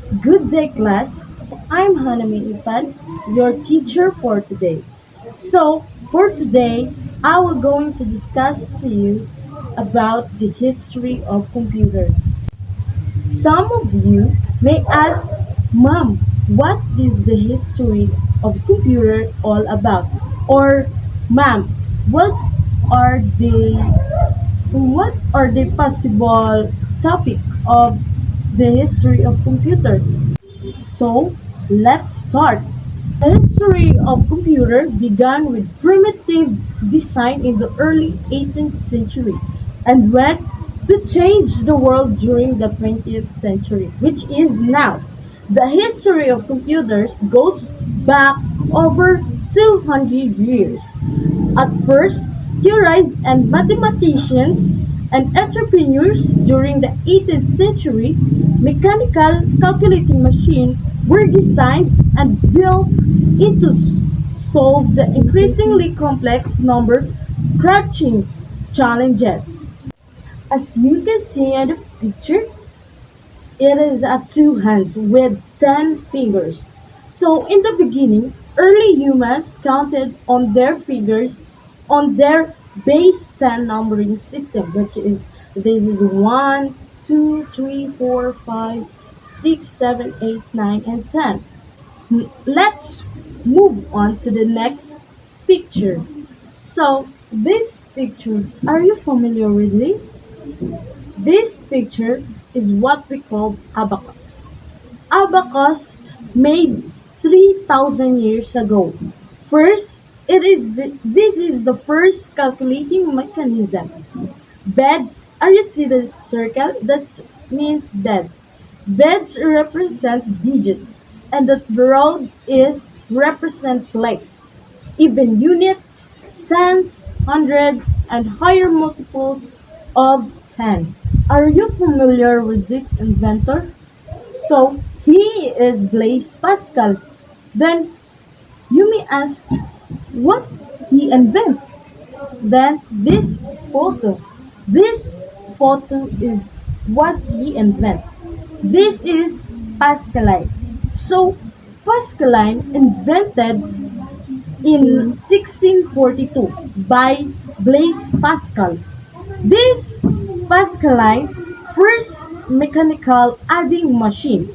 Good day, class. I'm Hanami Ipan, your teacher for today. For today, I will going to discuss to you about the history of computer. Some of you may ask, Mom, what is the history of computer all about? Or, Mom, what are the what are the possible topic of the history of computer? So, let's start. The history of computer began with primitive design in the early 18th century and went to change the world during the 20th century, which is now. The history of computers goes back over 200 years. At first, theorists and mathematicians and entrepreneurs during the 18th century, mechanical calculating machines were designed and built into solve the increasingly complex number crunching challenges. As you can see in the picture, it is a two hands with 10 fingers. So in the beginning, early humans counted on their fingers on their base 10 numbering system, which is this is 1, 2, 3, 4, 5, 6, 7, 8, 9, and 10. Let's move on to the next picture. So this picture, are you familiar with this? This picture is what we call abacus. Abacus made 3,000 years ago. First, this is the first calculating mechanism. Beds, are you see the circle? That means beds. Beds represent digit, and the road is represent place. Even units, tens, hundreds, and higher multiples of 10. Are you familiar with this inventor? So he is Blaise Pascal. Then you may ask what he invented. Then photo. This photo is what he invented. This is Pascaline. So Pascaline invented in 1642 by Blaise Pascal. This Pascaline first mechanical adding machine.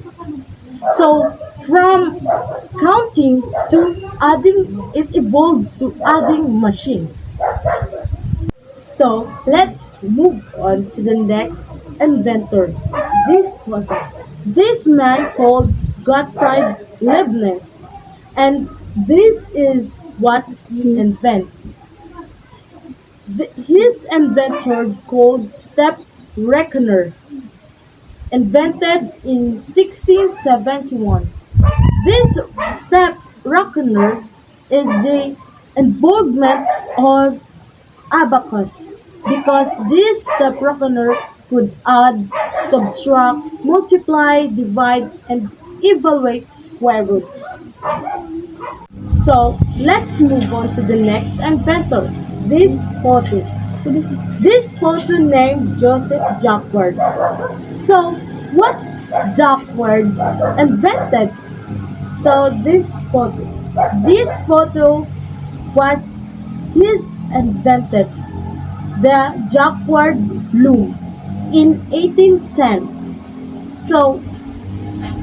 So from counting to adding, it evolves to adding machine. So let's move on to the next inventor. This one. This man called Gottfried Leibniz. And this is what he invented. His inventor called step reckoner, invented in 1671. This step reckoner is the involvement of abacus because this step reckoner could add, subtract, multiply, divide, and evaluate square roots. So let's move on to the next inventor, this photo. This photo named Joseph Jacquard. So what Jacquard invented? So this photo was his invented the Jacquard loom in 1810. So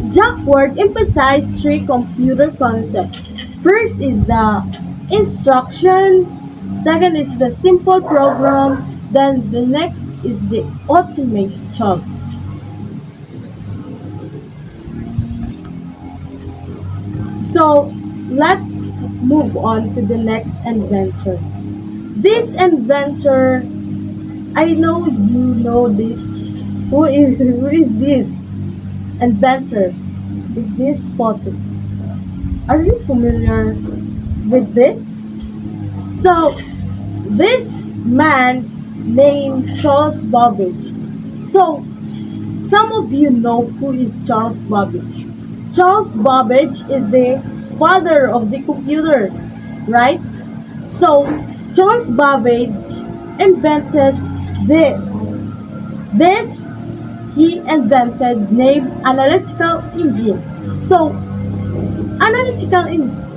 Jacquard emphasized three computer concepts. First is the instruction, second is the simple program, then the next is the automation. So let's move on to the next inventor. This inventor, I know you know this. Who is this inventor with this photo? Are you familiar with this? So this man named Charles Babbage. So some of you know who is Charles Babbage. Charles Babbage is the father of the computer, right? So Charles Babbage invented this. This he invented named analytical engine. So, analytical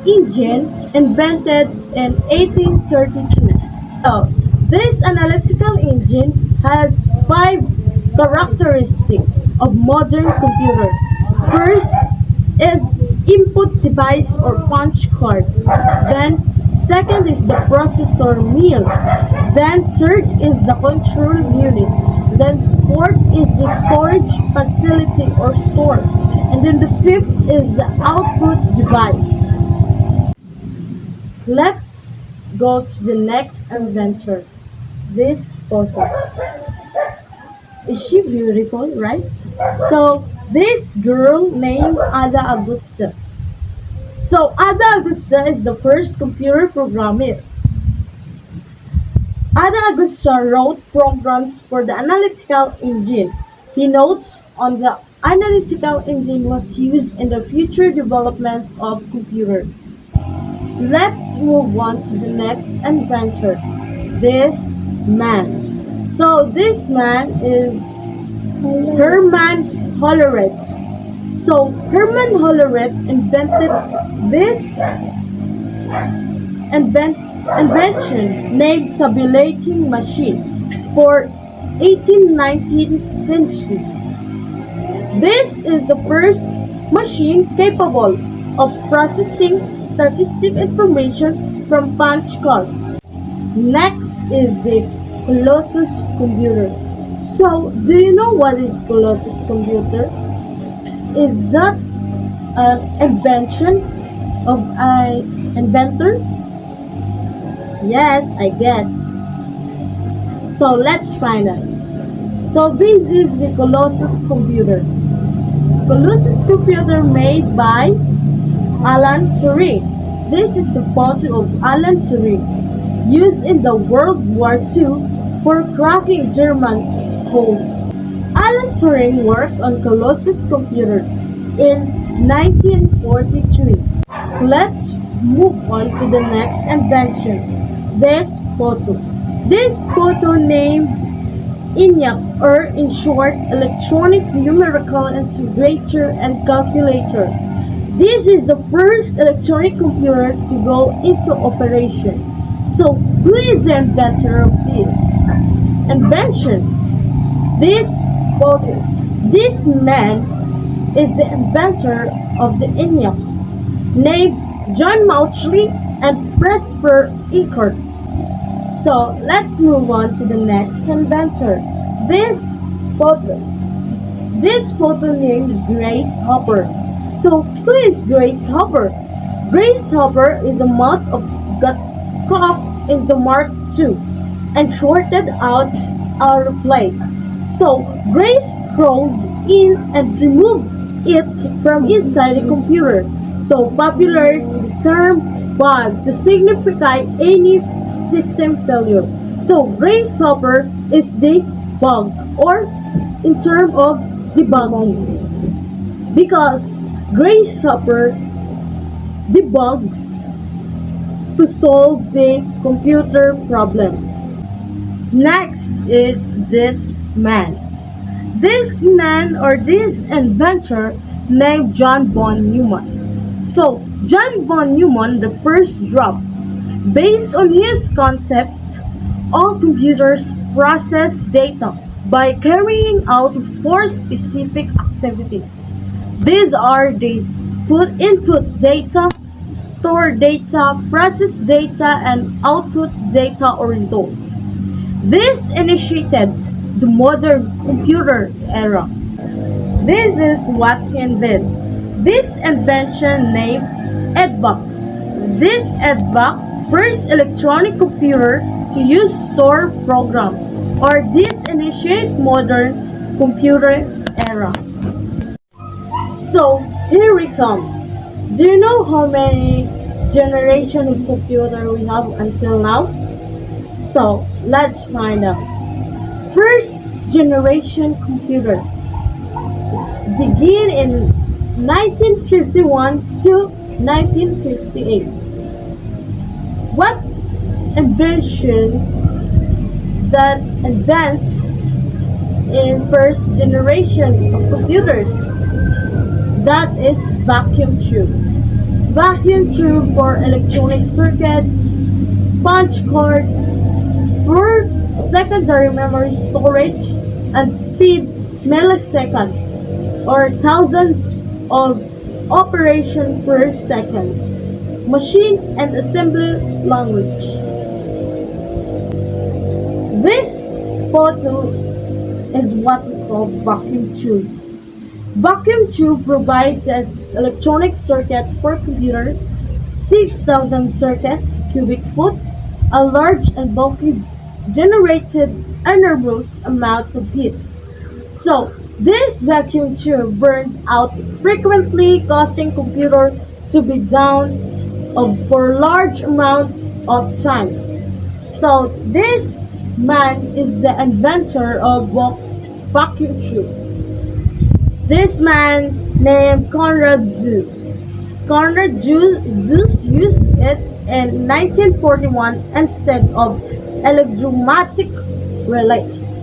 engine invented in 1832. So, this analytical engine has five characteristics of modern computer. First is input device or punch card. Then second is the processor mill. Then third is the control unit. Then fourth is the storage facility or store. And then the fifth is the output device. Let's go to the next inventor. This photo. Is she beautiful, right? So this girl named Ada Augusta. So Ada Augusta is the first computer programmer. Ada Augusta wrote programs for the analytical engine. He notes on the analytical engine was used in the future developments of computer. Let's move on to the next inventor. This man. So this man is Hermann Hollerith. So Hermann Hollerith invented this invention named tabulating machine for 1819 centuries. This is the first machine capable of processing statistic information from punch cards. Next is the Colossus computer. So, do you know what is Colossus computer? Is that an invention of an inventor? Yes, I guess. So let's find out. So this is the Colossus computer. Colossus computer made by Alan Turing. This is the photo of Alan Turing, used in the World War II for cracking German codes. Alan Turing worked on Colossus computer in 1943. Let's move on to the next invention. This photo. This photo named ENIAC, or in short, Electronic Numerical Integrator and Calculator. This is the first electronic computer to go into operation. So, who is the inventor of this invention? This photo. This man is the inventor of the ENIAC, named John Mauchly and Presper Eckert. So let's move on to the next inventor. This photo. This photo names Grace Hopper. So who is Grace Hopper? Grace Hopper is a moth of got caught in the Mark II and shorted out our plate. So Grace crawled in and removed it from inside the computer. So populars the term bug to signify any system failure. So Grace Hopper is the bug, or in terms of debugging, because Grace Hopper debugs to solve the computer problem. Next is this man. This man, or this inventor, named John von Neumann. So John von Neumann, the first drop. Based on his concept, all computers process data by carrying out four specific activities. These are the input data, store data, process data, and output data or results. This initiated the modern computer era. This is what he invented. This invention named EDVAC. This EDVAC, first electronic computer to use store program, or this initiate modern computer era. So here we come. Do you know how many generations of computer we have until now? So let's find out. First generation computer begin in 1951 to 1958. What inventions that invent in first generation of computers. That is vacuum tube. Vacuum tube for electronic circuit, punch card for secondary memory storage, and speed millisecond or thousands of operation per second. Machine and assembly language. This photo is what we call vacuum tube. Vacuum tube provides as electronic circuit for computer 6,000 circuits cubic foot, a large and bulky generated enormous amount of heat. So this vacuum tube burned out frequently causing computer to be down for large amount of times. So this man is the inventor of vacuum tube. This man named Conrad Zuse. Zuse used it in 1941 instead of electromagnetic relays.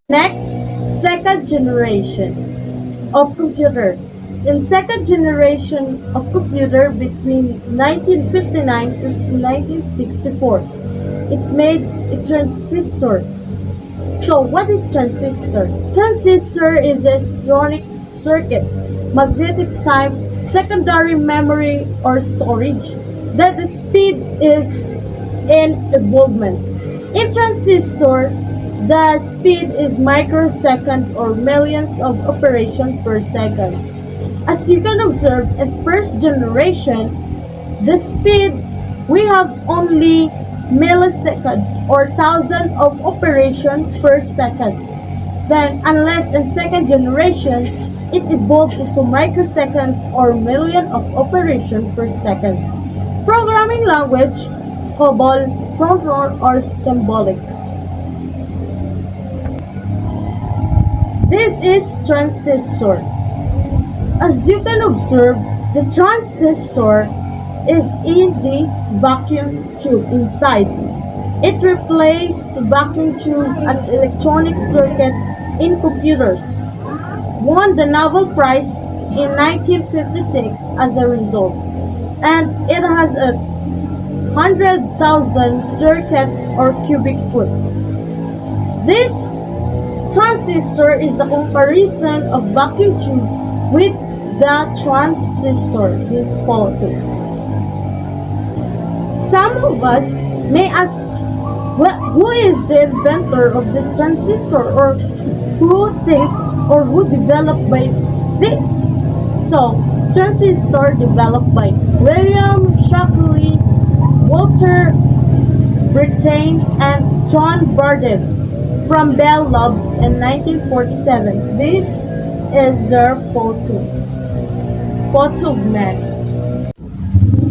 Next, second generation of computer. In second generation of computer between 1959 to 1964, it made a transistor. So what is transistor? Transistor is a electronic circuit, magnetic type, secondary memory or storage, that the speed is in evolvement. In transistor, the speed is microsecond or millions of operation per second. As you can observe in first generation, the speed we have only milliseconds or thousand of operation per second. Then unless in second generation, it evolved into microseconds or million of operation per seconds. Programming language, COBOL, Fortran or symbolic. This is transistor. As you can observe, the transistor is in the vacuum tube inside. It replaced vacuum tube as electronic circuit in computers. Won the Nobel Prize in 1956 as a result, and it has a 100,000 circuit or cubic foot. This transistor is a comparison of vacuum tube with the transistor. This photo. Some of us may ask, who is the inventor of this transistor, or who thinks or who developed by this? So, transistor developed by William Shockley, Walter Brattain, and John Bardeen from Bell Labs in 1947. This is their photo. Photo man.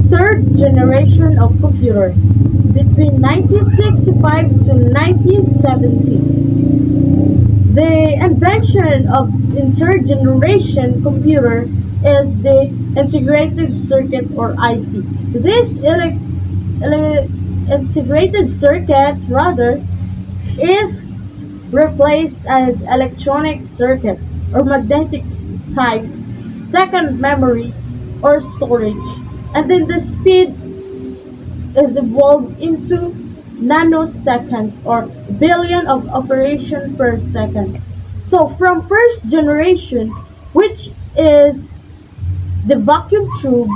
Third generation of computer between 1965 to 1970. The invention of third generation computer is the integrated circuit or IC. This integrated circuit rather is replaced as electronic circuit or magnetic type, second memory or storage, and then the speed is evolved into nanoseconds or billion of operation per second. So from first generation, which is the vacuum tube,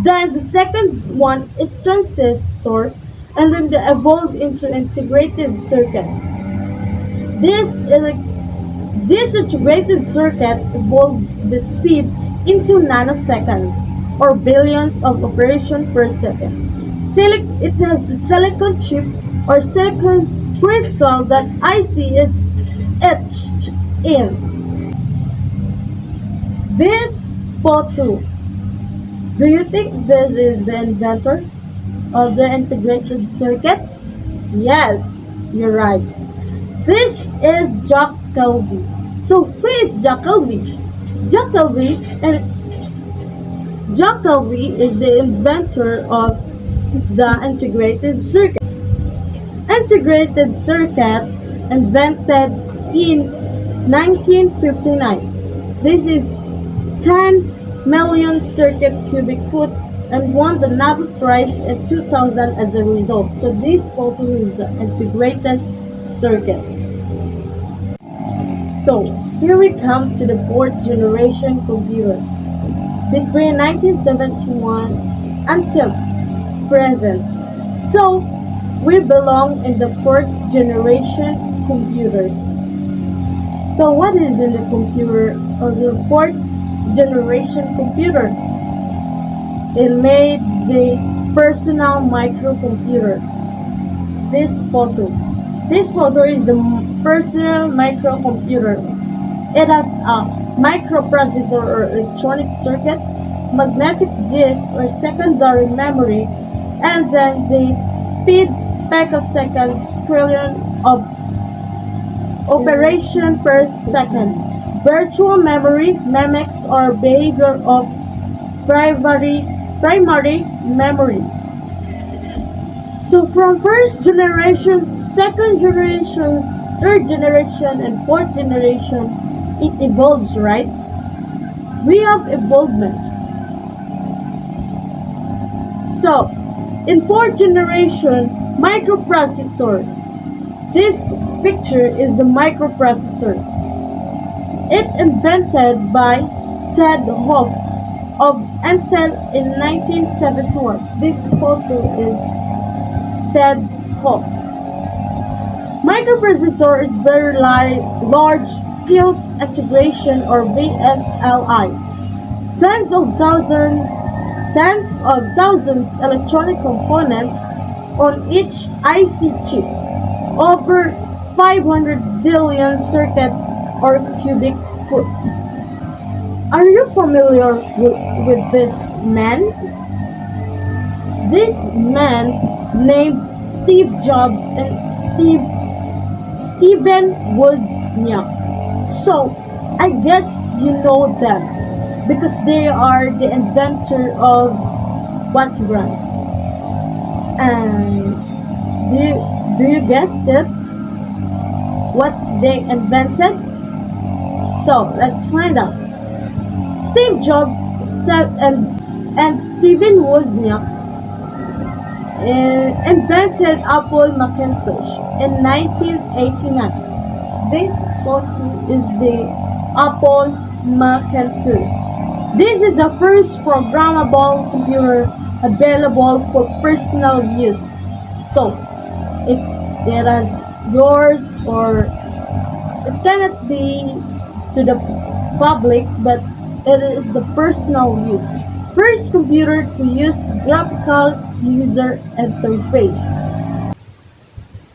then the second one is transistor, and then they evolved into integrated circuit. This integrated circuit evolves the speed into nanoseconds or billions of operation per second. It has a silicon chip or silicon crystal that IC is etched in. This photo, do you think this is the inventor of the integrated circuit? Yes, you're right. This is Jack Kelvey. So who is Jack Kelvey? Jack Kelvey is the inventor of the integrated circuit. Integrated circuit invented in 1959. This is 10 million circuit cubic foot and won the Nobel Prize in 2000 as a result. So this photo is the integrated circuit. So here we come to the fourth generation computer. Between 1971 until present. So we belong in the fourth generation computers. So what is in the computer or the fourth generation computer? It made the personal microcomputer. This photo. This photo is a personal microcomputer. It has a microprocessor or electronic circuit, magnetic disk or secondary memory, and then the speed picoseconds trillion of operation per second. Virtual memory mimics or behavior of primary memory. So from first generation, second generation, third generation, and fourth generation, it evolves, right? We have evolvement. So, in fourth generation, microprocessor. This picture is the microprocessor. It invented by Ted Hoff of Intel in 1971. This photo is Ted Hoff. Microprocessor is very large skills integration or VSLI. Tens of thousands electronic components on each IC chip. Over 500 billion circuit or cubic foot. Are you familiar with this man? This man named Steve Jobs and Steven Wozniak. So, I guess you know them because they are the inventor of what brand? And do you guess it? What they invented? So, let's find out. Steve Jobs and Steven Wozniak invented Apple Macintosh in 1989. This photo is the Apple Macintosh. This is the first programmable computer available for personal use. So, it has yours or it cannot be to the public, but it is the personal use. First computer to use graphical user interface.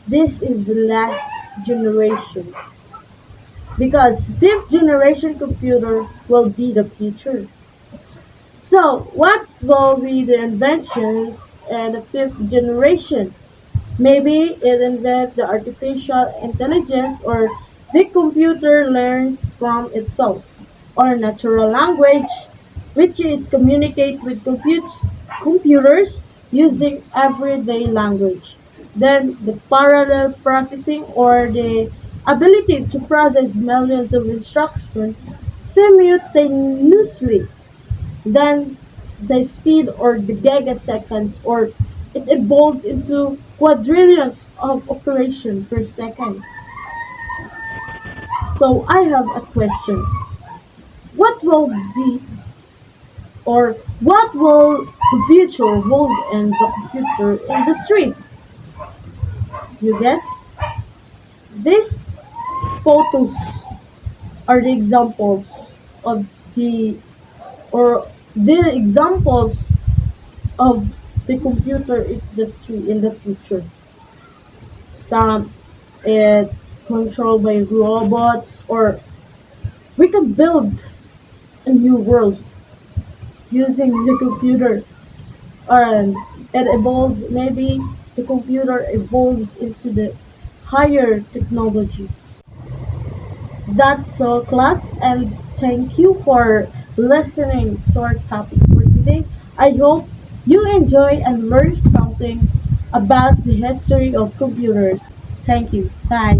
This is the last generation because fifth generation computer will be the future. So what will be the inventions in the fifth generation? Maybe it invent the artificial intelligence or the computer learns from itself or natural language which is communicate with computers using everyday language. Then the parallel processing or the ability to process millions of instructions simultaneously. Then the speed or the gigaseconds or it evolves into quadrillions of operation per second. So I have a question. What will be or what will the future hold in the computer industry? You guess? These photos are the examples of the examples of the computer industry in the future. Some it controlled by robots or we can build a new world using the computer and it evolves maybe the computer evolves into the higher technology. That's all class and thank you for listening to our topic for today. I hope you enjoy and learn something about the history of computers. Thank you. Bye.